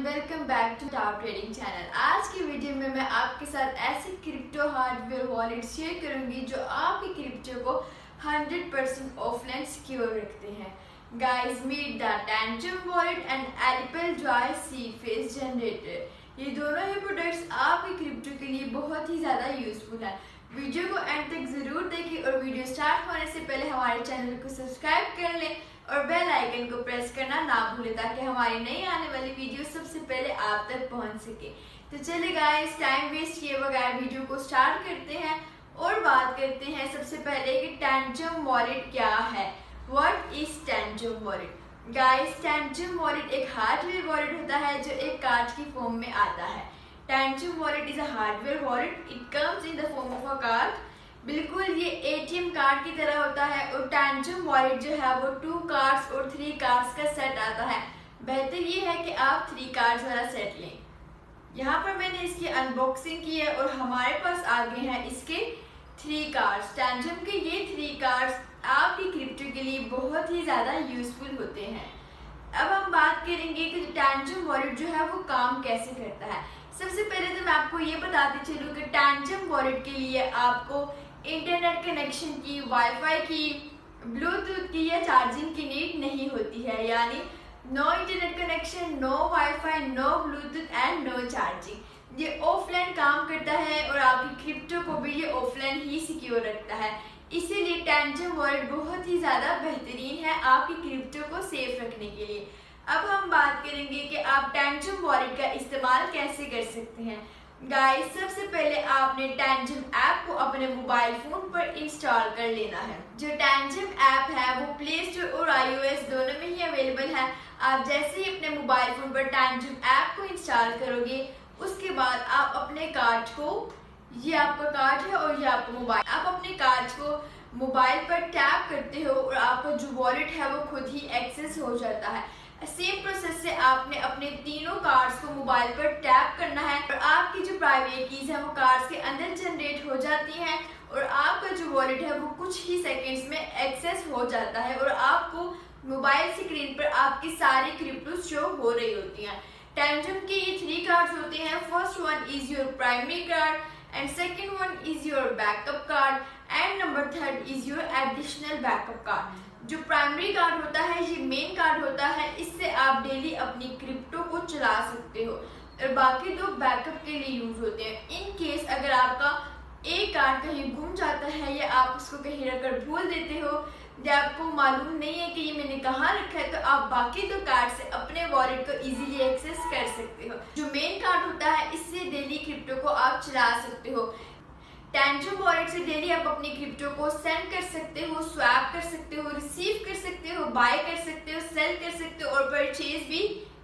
Welcome back to top trading channel. आज की video में मैं आपके साथ ऐसे क्रिप्टो हार्डवेयर वॉलेट शेयर करूंगी जो आपकी क्रिप्टो को 100% ऑफलाइन सिक्योर रखते हैं। Guys, meet the Tangem wallet and Ellipal Joy seed phrase generator. ये दोनों ही प्रोडक्ट्स आपकी क्रिप्टो के लिए बहुत ही ज़्यादा यूजफुल है। वीडियो को एंड तक ज़रूर देखें और वीडियो स्टार्ट होने से पहले हमारे चैनल को सब्सक्राइब कर लें और बेल आइकन को प्रेस करना ना भूलें ताकि हमारी नई आने वाली वीडियो सबसे पहले आप तक पहुंच सके। तो चलिए गाइस, टाइम वेस्ट किए बगैर वीडियो को स्टार्ट करते हैं और बात करते हैं सबसे पहले कि टैंजम वॉलेट क्या है। What is Tangem wallet? Guys, Tangem wallet एक हार्डवेयर वॉलेट होता है जो एक कार्ड की फॉर्म में आता है। Tangem wallet is a hardware wallet. It comes in the form of a card. बिल्कुल ये एटीएम कार्ड की तरह होता है और टैंजम वॉलेट जो है वो 2 कार्ड्स और 3 कार्ड्स का सेट आता है। बेहतर ये है कि आप 3 कार्ड्स वाला सेट लें। यहाँ पर मैंने इसकी अनबॉक्सिंग की है और हमारे पास आ गए हैं इसके 3 कार्ड्स। टैंजम के ये 3 कार्ड्स आपकी क्रिप्टो के लिए बहुत ही ज़्यादा यूजफुल होते हैं। अब हम बात करेंगे कि टैंजम वॉलेट जो है वो काम कैसे करता है। सबसे पहले तो मैं आपको ये बताती चलूँ कि टैंजम वॉलेट के लिए आपको इंटरनेट कनेक्शन की, वाईफाई की, ब्लूटूथ की या चार्जिंग की नीड नहीं होती है। यानी no internet connection, no WiFi, no Bluetooth and no charging. ये ऑफलाइन काम करता है और आपकी क्रिप्टो को भी ये ऑफलाइन ही सिक्योर रखता है। इसीलिए टैंजम वॉलेट बहुत ही ज़्यादा बेहतरीन है आपकी क्रिप्टो को सेफ रखने के लिए। अब हम बात करेंगे कि आप टैंजम वॉलेट का इस्तेमाल कैसे कर सकते हैं। गाइस, सबसे पहले आपने टैंजम ऐप को अपने मोबाइल फोन पर इंस्टॉल कर लेना है। जो टैंजम ऐप है वो प्ले स्टोर और iOS दोनों में ही अवेलेबल है। आप जैसे ही अपने मोबाइल फोन पर टैंजम ऐप को इंस्टॉल करोगे उसके बाद आप अपने कार्ड को, ये आपका कार्ड है और ये आपका मोबाइल, आप अपने कार्ड को मोबाइल पर टैप करते हो और आपका जो वॉलेट है वो खुद ही एक्सेस हो जाता है। सेम प्रोसेस से आपने अपने तीनों कार्ड्स को मोबाइल पर टैप करना है और आपकी जो प्राइवेट कीज है वो कार्ड्स के अंदर जनरेट हो जाती हैं और आपका जो वॉलेट है वो कुछ ही सेकंड्स में एक्सेस हो जाता है और आपको मोबाइल स्क्रीन पर आपकी सारी क्रिप्टो शो हो रही होती हैं। टैंजम के ये 3 कार्ड्स होते हैं। First one is your primary card and second one is your backup card and number 3 is your additional backup card. जो प्राइमरी कार्ड होता है ये मेन कार्ड होता है, इससे आप डेली अपनी क्रिप्टो को चला सकते हो और बाकी 2 बैकअप के लिए यूज होते हैं। इन केस अगर आपका एक कार्ड कहीं गुम जाता है या आप उसको कहीं रखकर भूल देते हो या आपको मालूम नहीं है कि ये मैंने कहाँ रखा है, तो आप बाकी 2 कार्ड से अपने वॉलेट को इजीली एक्सेस कर सकते हो। जो मेन कार्ड होता है इससे डेली क्रिप्टो को आप चला सकते हो। टैंजम वॉलेट से डेली आप अपनी क्रिप्टो को सेंड कर सकते हो, स्वैप कर सकते हो, रिसीव कर सकते हो, बाय कर सकते हो, सेल कर सकते हो और परचेज भी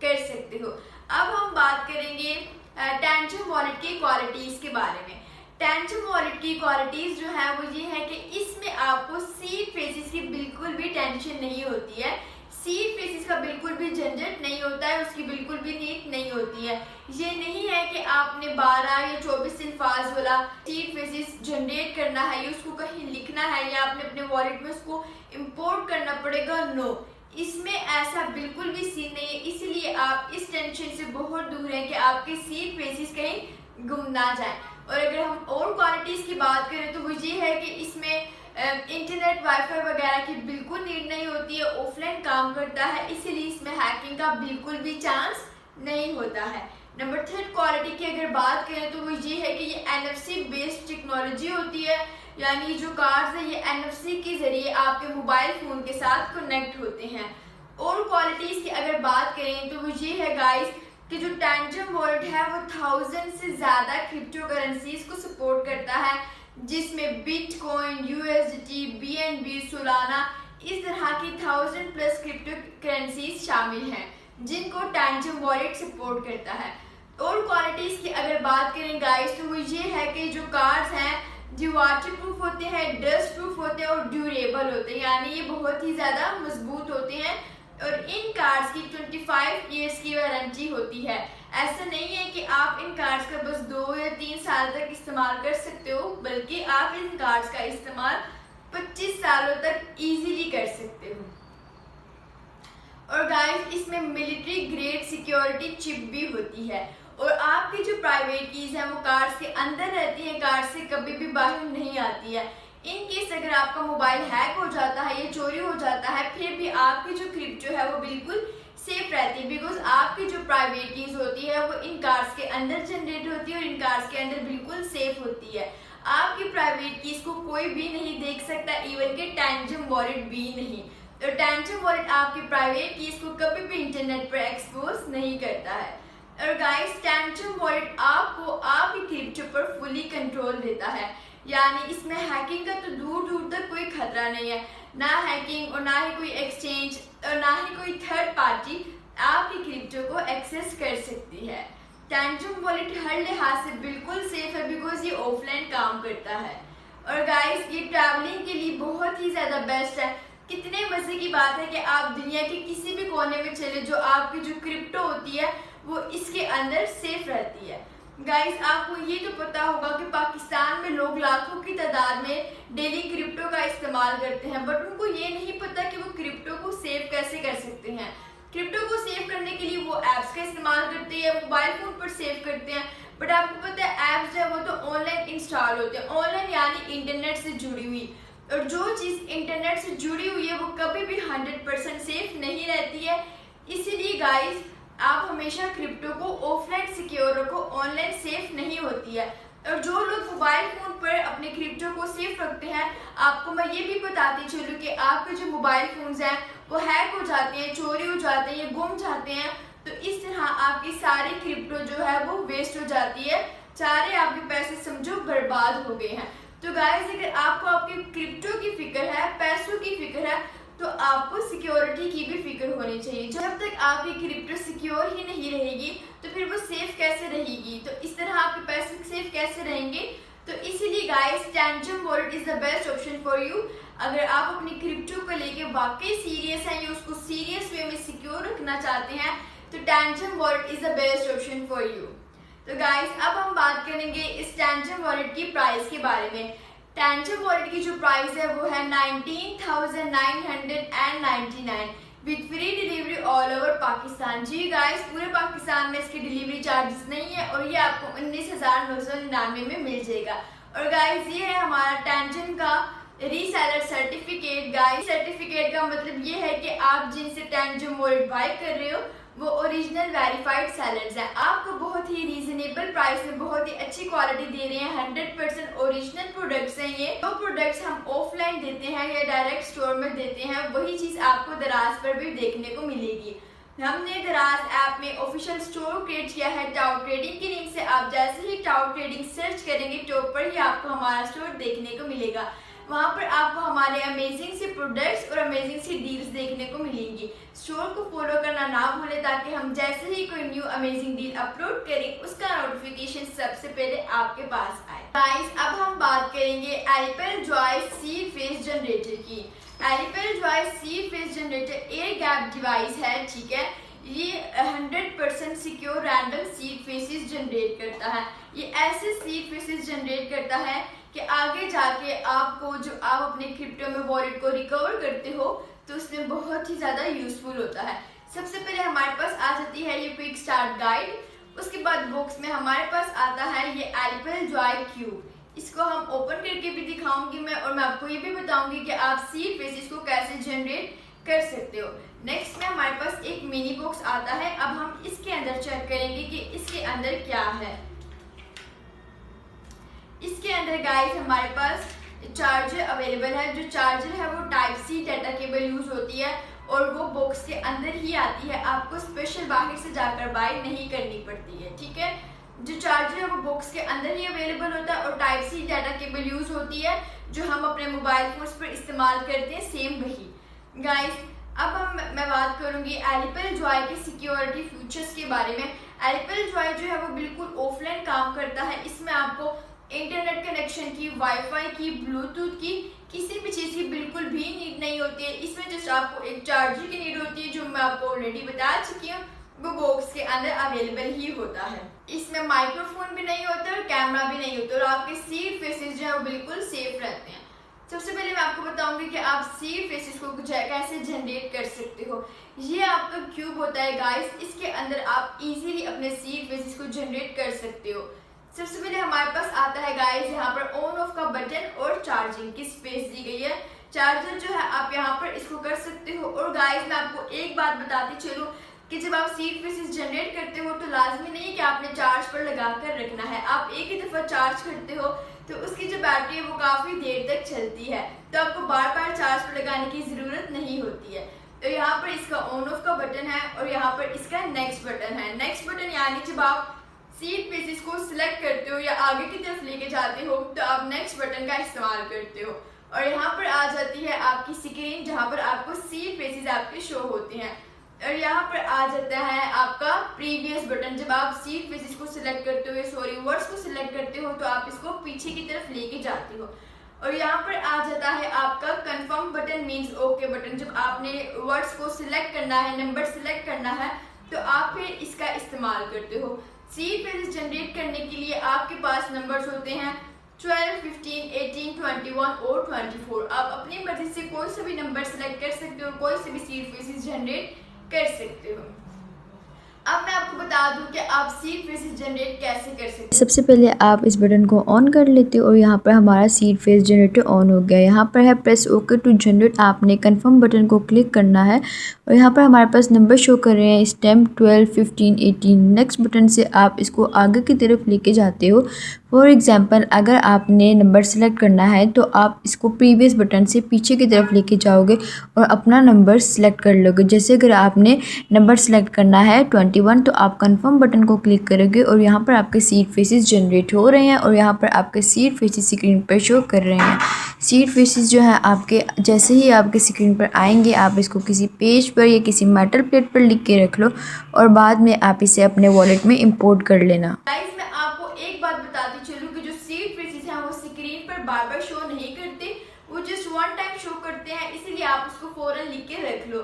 कर सकते हो। अब हम बात करेंगे टैंजम वॉलेट की क्वालिटीज के बारे में। टैंजम वॉलेट की क्वालिटीज जो है वो ये है कि इसमें आपको सीड फ्रेजेस की बिल्कुल भी टेंशन नहीं होती है। सीड फ्रेजेस का बिल्कुल भी झंझट नहीं होता है, उसकी बिल्कुल भी नीड नहीं होती है। ये नहीं है कि आपने 12 या 24 अल्फाज वाला सीड फ्रेजेस जनरेट करना है या उसको कहीं लिखना है या आपने अपने वॉलेट में उसको इंपोर्ट करना पड़ेगा। नो, इसमें ऐसा बिल्कुल भी सीन नहीं है। इसलिए आप इस टेंशन से बहुत दूर हैं कि आपके सीड फ्रेजेस कहीं गुम ना जाए। और अगर हम और क्वालिटीज की बात करें तो वो ये है कि इसमें इंटरनेट, वाईफाई वगैरह की बिल्कुल नीड नहीं होती है, ऑफलाइन काम करता है, इसीलिए इसमें हैकिंग का बिल्कुल भी चांस नहीं होता है। नंबर 3 क्वालिटी की अगर बात करें तो वो ये है कि ये NFC बेस्ड टेक्नोलॉजी होती है। यानी जो कार्ड्स है ये NFC के जरिए आपके मोबाइल फोन के साथ कनेक्ट होते हैं। और क्वालिटीज की अगर बात करें तो वो ये है गाइस कि जो टैंजम वॉलेट है वो 1000 से ज्यादा क्रिप्टो करेंसीज को सपोर्ट करता है, जिसमें बिटकॉइन, USDT, BNB, सोलाना, इस तरह की 1000+ क्रिप्टो करेंसीज शामिल हैं जिनको टैंजम वॉलेट सपोर्ट करता है। और क्वालिटीज की अगर बात करें गाइस तो वो ये है कि जो कार्ड्स हैं जो वाटर प्रूफ होते हैं, डस्ट प्रूफ होते हैं और ड्यूरेबल होते हैं। यानी ये बहुत ही ज्यादा मजबूत होते हैं और इन कार्ड्स की 25 ईयर्स की वारंटी होती है। ऐसा नहीं है कि आप इन कार्ड्स का बस 2 या 3 साल तक इस्तेमाल कर सकते हो, बल्कि आप इन कार्ड्स का इस्तेमाल 25 सालों तक इजीली कर सकते हो। और गाइस, इसमें military grade security security chip भी होती है और आपकी जो प्राइवेट कीज है वो कार्ड्स के अंदर रहती है, कार्ड से कभी भी बाहर नहीं आती है। इन केस अगर आपका मोबाइल हैक हो जाता है या चोरी हो जाता है, फिर भी आपकी जो क्रिप्टो है वो बिल्कुल सेफ रहती है, बिकॉज आपकी जो प्राइवेट कीज होती है वो इन कार्ड्स के अंदर जनरेट होती है और इन कार्ड्स के अंदर बिल्कुल सेफ होती है। आपकी प्राइवेट कीज को कोई भी नहीं देख सकता, इवन के टैंजम वॉलेट भी नहीं। तो टैंजम वॉलेट आपकी प्राइवेट कीज को कभी भी इंटरनेट पर एक्सपोज नहीं करता है। और गाइस, टैंजम वॉलेट आपको आपकी क्रिप्टो पर फुली कंट्रोल देता है, यानी इसमें हैकिंग का तो दूर दूर तक कोई खतरा नहीं है। ना हैकिंग और ना ही कोई एक्सचेंज और ना ही कोई थर्ड पार्टी आपकी क्रिप्टो को एक्सेस कर सकती है। टैंजम वॉलेट हर लिहाज से बिल्कुल सेफ है, बिकॉज ये ऑफलाइन काम करता है। और गाइस, ये ट्रैवलिंग के लिए बहुत ही ज्यादा बेस्ट है। कितने मजे की बात है कि आप दुनिया के किसी भी कोने में चले, जो आपकी जो क्रिप्टो होती है वो इसके अंदर सेफ रहती है। गाइस, आपको ये तो पता होगा कि पाकिस्तान में लोग लाखों की तादाद में डेली क्रिप्टो का इस्तेमाल करते हैं, बट उनको ये नहीं पता कि वो क्रिप्टो को सेव कैसे कर सकते हैं। क्रिप्टो को सेव करने के लिए वो ऐप्स का इस्तेमाल करते हैं, मोबाइल फोन पर सेव करते हैं, बट आपको पता है ऐप्स जो है वो तो ऑनलाइन इंस्टॉल होते हैं। ऑनलाइन यानी इंटरनेट से जुड़ी हुई, और जो चीज़ इंटरनेट से जुड़ी हुई है वो कभी भी 100% सेफ नहीं रहती है। इसीलिए गाइस, आप हमेशा क्रिप्टो को ऑफलाइन सिक्योर रखो, ऑनलाइन सेफ नहीं होती है। और जो लोग मोबाइल फोन पर अपने क्रिप्टो को सेफ रखते हैं, आपको मैं ये भी बताती चलूँ कि आपके जो मोबाइल फोन्स हैं वो हैक हो जाते हैं, चोरी हो जाते हैं या गुम जाते हैं, तो इस तरह आपकी सारी क्रिप्टो जो है वो वेस्ट हो जाती है, सारे आपके पैसे समझो बर्बाद हो गए हैं। तो गाइस, अगर आपको आपकी क्रिप्टो की फिक्र है, पैसों की फिक्र है, तो आपको सिक्योरिटी की भी फिक्र होनी चाहिए। जब तक आपकी क्रिप्टो सिक्योर ही नहीं रहेगी तो फिर वो सेफ कैसे रहेगी, तो इस तरह आपके पैसे सेफ कैसे रहेंगे। तो इसीलिए guys, Tangem wallet is the best option for you. अगर आप अपनी क्रिप्टो को लेके वाकई सीरियस हैं या उसको सीरियस वे में सिक्योर रखना चाहते हैं, तो Tangem wallet is the best option for you. तो गाइस, अब हम बात करेंगे इस टैंजम वॉलेट की प्राइस के बारे में। टैंजम वॉलेट की जो प्राइस है वो है 19,999 with free delivery all over Pakistan. जी गाइस, पूरे पाकिस्तान में इसके डिलीवरी चार्जेस नहीं है और ये आपको 19,999 में मिल जाएगा। और गाइस, ये है हमारा टैंजम का रीसेलर सर्टिफिकेट। गाइस, सर्टिफिकेट का मतलब ये है कि आप जिनसे टैंजम वॉलेट बाय कर रहे हो वो ओरिजिनल वेरीफाइड सेलर्स हैं, आपको बहुत ही रीजनेबल प्राइस में बहुत ही अच्छी क्वालिटी दे रहे हैं। 100% ओरिजिनल प्रोडक्ट्स हैं ये। जो प्रोडक्ट्स हम ऑफलाइन देते हैं या डायरेक्ट स्टोर में देते हैं, वही चीज आपको दराज पर भी देखने को मिलेगी। हमने दराज ऐप में ऑफिशियल स्टोर क्रिएट किया है टाउ ट्रेडिंग की लिंक से। आप जैसे ही टाउ ट्रेडिंग सर्च करेंगे, टॉप पर ही आपको हमारा स्टोर देखने को मिलेगा। वहाँ पर आपको हमारे अमेजिंग से प्रोडक्ट्स और अमेजिंग सी डील्स देखने को मिलेंगी। स्टोर को फॉलो करना ना भूलें, ताकि हम जैसे ही कोई न्यू अमेजिंग डील अपलोड करें उसका नोटिफिकेशन सबसे पहले आपके पास आए। गाइस, अब हम बात करेंगे Ellipal Joy seed phrase generator की। Ellipal Joy seed phrase generator air gap device है, ठीक है। ये 100% secure random seed phrases generate करता है। ये ऐसे सीड फेसेस जनरेट करता है कि आगे जाके आपको जो आप अपने क्रिप्टो में वॉलेट को रिकवर करते हो तो उसमें बहुत ही ज़्यादा यूजफुल होता है। सबसे पहले हमारे पास आ जाती है ये क्विक स्टार्ट गाइड। उसके बाद बॉक्स में हमारे पास आता है ये एलिपेल जॉय क्यूब। इसको हम ओपन करके भी दिखाऊंगी मैं, और मैं आपको ये भी बताऊंगी कि आप सीड फेसेस को कैसे जनरेट कर सकते हो। नेक्स्ट में हमारे पास एक मिनी बॉक्स आता है। अब हम इसके अंदर चेक करेंगे कि इसके अंदर क्या है। इसके अंदर गाइस हमारे पास चार्जर अवेलेबल है। जो चार्जर है वो type C data cable use होती है और वो बॉक्स के अंदर ही आती है, आपको स्पेशल बाहर से जाकर बाय नहीं करनी पड़ती है, ठीक है। जो चार्जर है वो बॉक्स के अंदर ही अवेलेबल होता है और type C data cable use होती है जो हम अपने मोबाइल फोन पर इस्तेमाल करते हैं, सेम वही। गाइस, अब मैं बात करूंगी एलिपेल जॉय के सिक्योरिटी फीचर्स के बारे में। एलिपेल जॉय जो है वो बिल्कुल ऑफलाइन काम करता है। इसमें आपको इंटरनेट कनेक्शन की, वाईफाई की, ब्लूटूथ की, किसी भी चीज़ की बिल्कुल भी नीड नहीं होती है। इसमें जस्ट आपको एक चार्जर की नीड होती है, जो मैं आपको ऑलरेडी बता चुकी हूँ। वो बॉक्स के अंदर अवेलेबल ही होता है। इसमें माइक्रोफोन भी नहीं होता और कैमरा भी नहीं होता और आपके सीड फेसेस जो है वो बिल्कुल सेफ रहते हैं। सबसे पहले मैं आपको बताऊंगी कि आप सीड फ्रेजेस को कैसे जनरेट कर सकते हो। ये आपका क्यूब होता है गाइस, इसके अंदर आप इजीली अपने सीड फ्रेजेस को जनरेट कर सकते हो। सबसे पहले हमारे पास आता है गाइस यहाँ पर ऑन ऑफ का बटन और चार्जिंग की स्पेस दी गई है। चार्जर जो है आप यहाँ पर इसको कर सकते हो। और गाइस मैं आपको एक बात बताती चलूं कि जब आप सीड फ्रेजेस जनरेट करते हो तो लाजमी नहीं कि आपने चार्ज पर लगा कर रखना है। आप एक ही दफा चार्ज करते हो तो उसकी जो बैटरी है वो काफी देर तक चलती है, तो आपको बार बार चार्ज पर लगाने की जरूरत नहीं होती है। तो यहाँ पर इसका ऑन ऑफ का बटन है और यहाँ पर इसका नेक्स्ट बटन है। नेक्स्ट बटन यानी जब आप सीड फ्रेजेस को सिलेक्ट करते हो या आगे की तरफ लेके जाते हो तो आप नेक्स्ट बटन का इस्तेमाल करते हो। और यहाँ पर आ जाती है आपकी स्क्रीन जहाँ पर आपको सीड फ्रेजेस आपके शो होते हैं। और यहाँ पर आ जाता है आपका प्रीवियस बटन। जब आप सीड फ्रेजेस को सिलेक्ट करते हो वर्ड्स को सिलेक्ट करते हो तो आप इसको पीछे की तरफ लेके जाते हो। और यहाँ पर आ जाता है आपका confirm button means okay button. जब आपने वर्ड्स को सिलेक्ट करना है, नंबर सिलेक्ट करना है तो आप फिर इसका इस्तेमाल करते हो। सीड फ्रेजेस जनरेट करने के लिए आपके पास नंबर्स होते हैं 12, 15, 18, 21 और 24। आप अपनी मर्जी से कोई सा भी नंबर सेलेक्ट कर सकते हो, कोई से भी सीड फ्रेजेस जनरेट कर सकते हो। अब मैं आपको बता दूं कि आप सीड फ्रेजेस जनरेट कैसे कर सकते हैं। सबसे पहले आप इस बटन को ऑन कर लेते हो और यहाँ पर हमारा सीड फ्रेज जनरेटर ऑन हो गया। यहाँ पर है प्रेस ओके टू जनरेट। आपने कंफर्म बटन को क्लिक करना है और यहाँ पर हमारे पास नंबर शो कर रहे हैं स्टेम 12, 15, 18। नेक्स्ट बटन से आप इसको आगे की तरफ लेके जाते हो। फॉर एग्जांपल अगर आपने नंबर सेलेक्ट करना है तो आप इसको प्रीवियस बटन से पीछे की तरफ लेके जाओगे और अपना नंबर सेलेक्ट कर लोगे। जैसे अगर आपने नंबर सेलेक्ट करना है 21 तो आप कंफर्म बटन को क्लिक करोगे और यहाँ पर आपके सीड फ्रेजेस जनरेट हो रहे हैं और यहाँ पर आपके सीड फ्रेजेस स्क्रीन पर शो कर रहे हैं। सीड फ्रेजेस जो है आपके जैसे ही आपके स्क्रीन पर आएंगे आप इसको किसी पेज पर या किसी मेटल प्लेट पर लिख के रख लो और बाद में आप इसे अपने वॉलेट में इंपोर्ट कर लेना। मैं आपको एक बात बताती चलूं कि जो सीड फ्रेजेस हैं वो स्क्रीन पर बार बार शो नहीं करते, वो जस्ट वन टाइम शो करते हैं, इसीलिए आप उसको फौरन लिख के रख लो।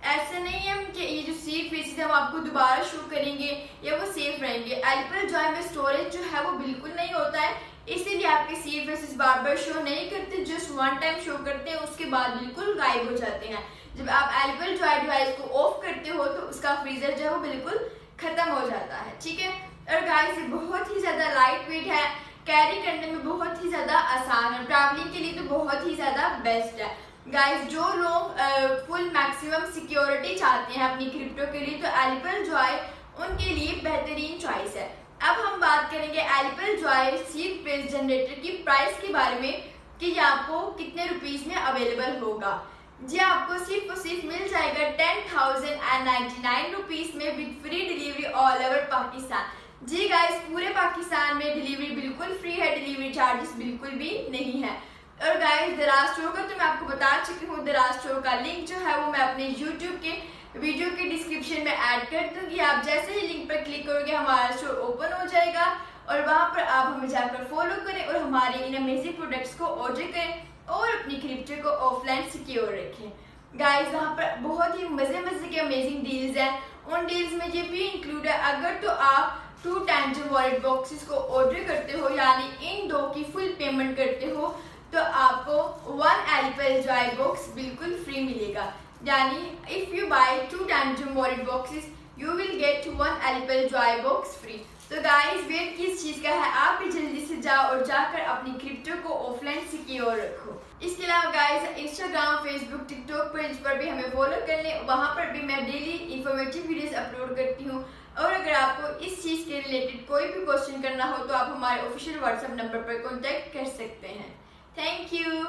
ऐसा नहीं है कि ये जो सीड फ्रेजेस है वो आपको दोबारा शो करेंगे या वो सेफ रहेंगे। एप्पल जॉय में स्टोरेज जो है वो बिल्कुल नहीं होता है, इसीलिए आपके सीड फ्रेजेस बार बार शो नहीं करते, जस्ट वन टाइम शो करते हैं, उसके बाद बिल्कुल गायब हो जाते हैं। जब आप एप्पल जॉय डिवाइस को ऑफ करते हो तो उसका फ्रीजर जो है वो बिल्कुल खत्म हो जाता है, ठीक है। और गाइस ये बहुत ही ज्यादा लाइट वेट है, कैरी करने में बहुत ही ज्यादा आसान है, ट्रैवलिंग के लिए तो बहुत ही ज्यादा बेस्ट है। गाइस जो लोग फुल मैक्सिमम सिक्योरिटी चाहते हैं अपनी क्रिप्टो के लिए तो एप्पल जॉय उनके लिए बेहतरीन चॉइस है। अब हम बात करेंगे Apple Joy seed phrase generator की प्राइस के बारे में कि ये आपको कितने रुपीस में अवेलेबल होगा। जी आपको सिर्फ और सिर्फ मिल जाएगा 10,099 रुपीस में with free delivery all over Pakistan. जी गाइस पूरे पाकिस्तान में डिलीवरी बिल्कुल फ्री है, डिलीवरी चार्जेस बिल्कुल भी नहीं है। और गाइस दराज स्टोर का तो मैं आपको बता चुकी हूँ, दराज स्टोर का लिंक जो है वो मैं अपने यूट्यूब के वीडियो के डिस्क्रिप्शन में ऐड कर दूंगी। आप जैसे ही लिंक पर क्लिक करोगे हमारा स्टोर ओपन हो जाएगा और वहाँ पर आप हमें जाकर फॉलो करें और हमारे इन अमेजिंग प्रोडक्ट्स को ऑर्डर करें और अपनी क्रिप्टो को ऑफलाइन सिक्योर रखें। गाइस वहाँ पर बहुत ही मजे मजे के अमेजिंग डील्स हैं, उन डील्स में ये भी इंक्लूड है अगर तो आप 2 टैंजिबल वॉलेट बॉक्सेस को ऑर्डर करते हो यानी इन 2 की फुल पेमेंट करते हो तो आपको 1 एप्पल जॉय बॉक्स बिल्कुल फ्री मिलेगा। यानी if you buy 2 tangible wallet boxes you will get 1 Apple joy box free. तो गाइस वेट किस चीज का है, आप भी जल्दी से जाओ और जाकर अपनी क्रिप्टो को ऑफलाइन सिक्योर रखो। इसके अलावा guys Instagram, Facebook, TikTok page पर भी हमें फॉलो कर लें, वहाँ पर भी मैं डेली इंफॉर्मेटिव वीडियोस अपलोड करती हूँ। और अगर आपको इस चीज के रिलेटेड कोई भी क्वेश्चन करना हो तो आप हमारे ऑफिशियल व्हाट्सएप नंबर पर कॉन्टेक्ट कर सकते हैं। Thank you.